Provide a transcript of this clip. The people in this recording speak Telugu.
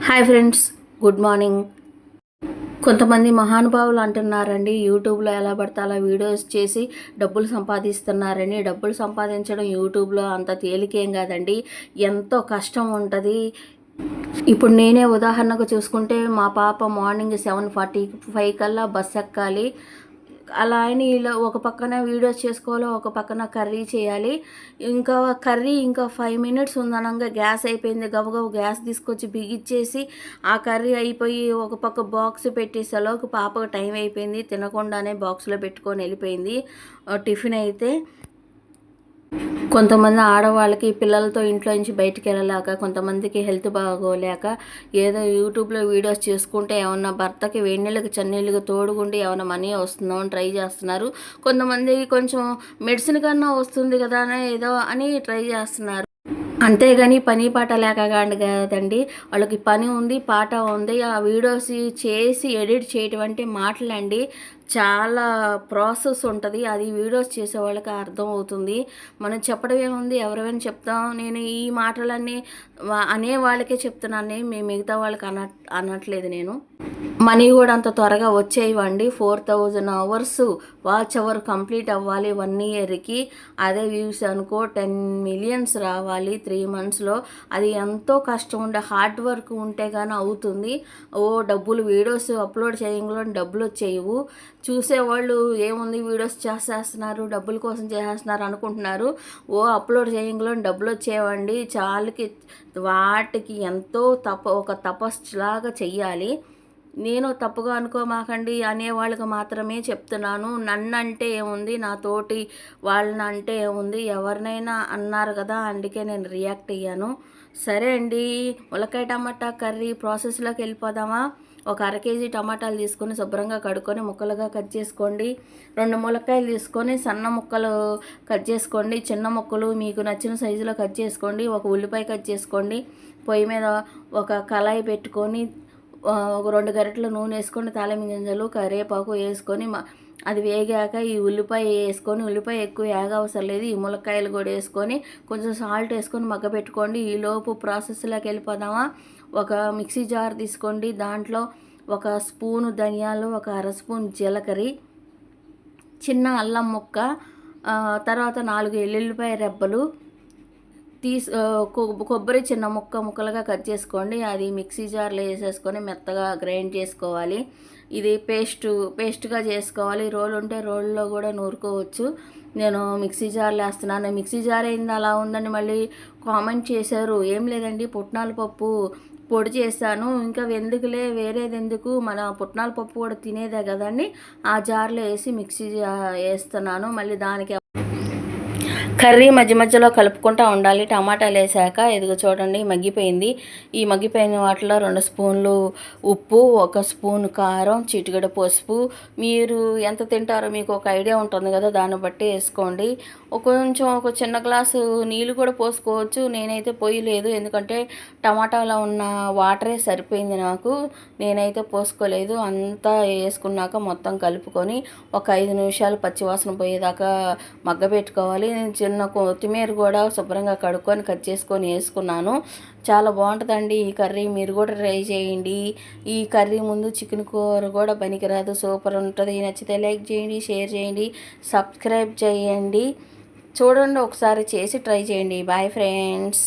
Hi friends, good morning. కొంతమంది మహానుభావులు అంటున్నారండి, యూట్యూబ్లో ఎలా పడితే అలా వీడియోస్ చేసి డబ్బులు సంపాదిస్తున్నారని. డబ్బులు సంపాదించడం యూట్యూబ్లో అంత తేలికేం కాదండి, ఎంతో కష్టం ఉంటుంది. ఇప్పుడు నేనే ఉదాహరణకు చూసుకుంటే, మా పాప మార్నింగ్ 7:45 కల్లా బస్ ఎక్కాలి. అలా అని ఇలా ఒక పక్కన వీడియోస్ చేసుకోవాలి, ఒక పక్కన కర్రీ చేయాలి. ఇంకా కర్రీ ఇంకా 5 మినిట్స్ ఉందనంగా గ్యాస్ అయిపోయింది. గబగబ గ్యాస్ తీసుకొచ్చి బిగిచ్చేసి ఆ కర్రీ అయిపోయి ఒక పక్క బాక్స్ పెట్టేసేలోకి పాపకు టైం అయిపోయింది. తినకుండానే బాక్స్లో పెట్టుకొని వెళ్ళిపోయింది టిఫిన్ అయితే. కొంతమంది ఆడవాళ్ళకి పిల్లలతో ఇంట్లో నుంచి బయటికి వెళ్ళలేక, కొంతమందికి హెల్త్ బాగోలేక ఏదో యూట్యూబ్లో వీడియోస్ చేసుకుంటే ఏమన్నా భర్తకి వేడినీళ్ళకి చన్నీళ్ళకి తోడుగుండి ఏమైనా మనీ వస్తుందో అని ట్రై చేస్తున్నారు. కొంతమంది కొంచెం మెడిసిన్ కన్నా వస్తుంది కదా అని ఏదో అని ట్రై చేస్తున్నారు. అంతేగాని పని పాట లేక కాదు కదండి, వాళ్ళకి పని ఉంది, పాట ఉంది. ఆ వీడియోస్ చేసి ఎడిట్ చేయటం అంటే మాటలండి, చాలా ప్రాసెస్ ఉంటుంది. అది వీడియోస్ చేసే వాళ్ళకి అర్థం అవుతుంది. మనం చెప్పడం ఏముంది, ఎవరైనా చెప్తాం. నేను ఈ మాటలన్నీ అనే వాళ్ళకే చెప్తున్నాను, మేము మిగతా వాళ్ళకి అనట్లేదు. నేను మనీ కూడా అంత త్వరగా వచ్చేయండి. 4000 అవర్స్ వాచ్ అవర్ కంప్లీట్ అవ్వాలి 1 ఇయర్కి. అదే వ్యూస్ అనుకో 10 మిలియన్స్ రావాలి 3 మంత్స్లో. అది ఎంతో కష్టం ఉండే హార్డ్ వర్క్ ఉంటే కానీ అవుతుంది. డబ్బులు వీడియోస్ అప్లోడ్ చేయడంలో డబ్బులు వచ్చేయవు. చూసేవాళ్ళు ఏముంది వీడియోస్ చేసేస్తున్నారు, డబ్బుల కోసం చేసేస్తున్నారు అనుకుంటున్నారు. అప్లోడ్ చేయడంలో డబ్బులు వచ్చేవండి. వాటికి ఎంతో ఒక తపస్సులాగా చెయ్యాలి. నేను తప్పుగా అనుకోమాకండి, అనేవాళ్ళకి మాత్రమే చెప్తున్నాను. నన్ను అంటే ఏముంది, నా తోటి వాళ్ళని అంటే ఏముంది, ఎవరినైనా అన్నారు కదా, అందుకే నేను రియాక్ట్ అయ్యాను. సరే అండి, ములక్కాయ టమాటా కర్రీ ప్రాసెస్లోకి వెళ్ళిపోదామా. ఒక 1/2 కేజీ టమాటాలు తీసుకొని శుభ్రంగా కడుక్కొని ముక్కలుగా కట్ చేసుకోండి. 2 ములక్కాయలు తీసుకొని సన్న ముక్కలు కట్ చేసుకోండి. చిన్న ముక్కలు మీకు నచ్చిన సైజులో కట్ చేసుకోండి. ఒక ఉల్లిపాయ కట్ చేసుకోండి. పొయ్యి మీద ఒక కళాయి పెట్టుకొని ఒక 2 గరిటెలు నూనె వేసుకొని, తాలింపు గింజలు కరివేపాకు వేసుకొని అది వేగాక ఈ ఉల్లిపాయ వేసుకొని, ఉల్లిపాయ ఎక్కువ వేగవసరం లేదు, ఈ ములక్కాయలు కూడా వేసుకొని కొంచెం సాల్ట్ వేసుకొని మగ్గపెట్టుకోండి. ఈలోపు ప్రాసెస్లోకి వెళ్ళిపోదామా. ఒక మిక్సీ జార్ తీసుకోండి. దాంట్లో 1 స్పూను ధనియాలు, 1 అర స్పూన్ జీలకర్ర, చిన్న అల్లం ముక్క, తర్వాత 4 ఎల్లుల్లిపాయ రెబ్బలు కొబ్బరి చిన్న ముక్కలుగా కట్ చేసుకోండి. అది మిక్సీ జార్లో వేసేసుకొని మెత్తగా గ్రైండ్ చేసుకోవాలి. ఇది పేస్ట్గా చేసుకోవాలి. రోల్ ఉంటే రోల్లో కూడా నూరుకోవచ్చు. నేను మిక్సీ జార్లో వేస్తున్నాను. మిక్సీ జార్ అయింది అలా ఉందని మళ్ళీ కామెంట్ చేశారు. ఏం లేదండి, పుట్నాల పప్పు పొడి చేశాను, ఇంకా ఎందుకులే వేరేది ఎందుకు, మన పుట్నాల పప్పు కూడా తినేదే కదండి, ఆ జార్లో వేసి మిక్సీ వేస్తున్నాను. మళ్ళీ దానికి కర్రీ మధ్య మధ్యలో కలుపుకుంటూ ఉండాలి. టమాటాలు వేసాక ఇదిగో చూడండి మగ్గిపోయింది. ఈ మగ్గిపోయిన వాటిలో 2 స్పూన్లు ఉప్పు, 1 స్పూన్ కారం, చిటికెడు పసుపు. మీరు ఎంత తింటారో మీకు ఒక ఐడియా ఉంటుంది కదా, దాన్ని బట్టి వేసుకోండి. కొంచెం ఒక చిన్న గ్లాసు నీళ్ళు కూడా పోసుకోవచ్చు. నేనైతే పోయలేదు, ఎందుకంటే టమాటాలో ఉన్న వాటరే సరిపోయింది నాకు. నేనైతే పోసుకోలేదు. అంతా వేసుకున్నాక మొత్తం కలుపుకొని ఒక 5 నిమిషాలు పచ్చివాసన పోయేదాకా మగ్గబెట్టుకోవాలి. చిన్న కొత్తిమీర కూడా శుభ్రంగా కడుక్కొని కట్ చేసుకొని వేసుకున్నాను. చాలా బాగుంటుందండి ఈ కర్రీ, మీరు కూడా ట్రై చేయండి. ఈ కర్రీ ముందు చికెన్ కూర కూడా పనికిరాదు, సూపర్ ఉంటుంది. నచ్చితే లైక్ చేయండి, షేర్ చేయండి, సబ్స్క్రైబ్ చేయండి. చూడండి, ఒకసారి చేసి ట్రై చేయండి. Bye friends.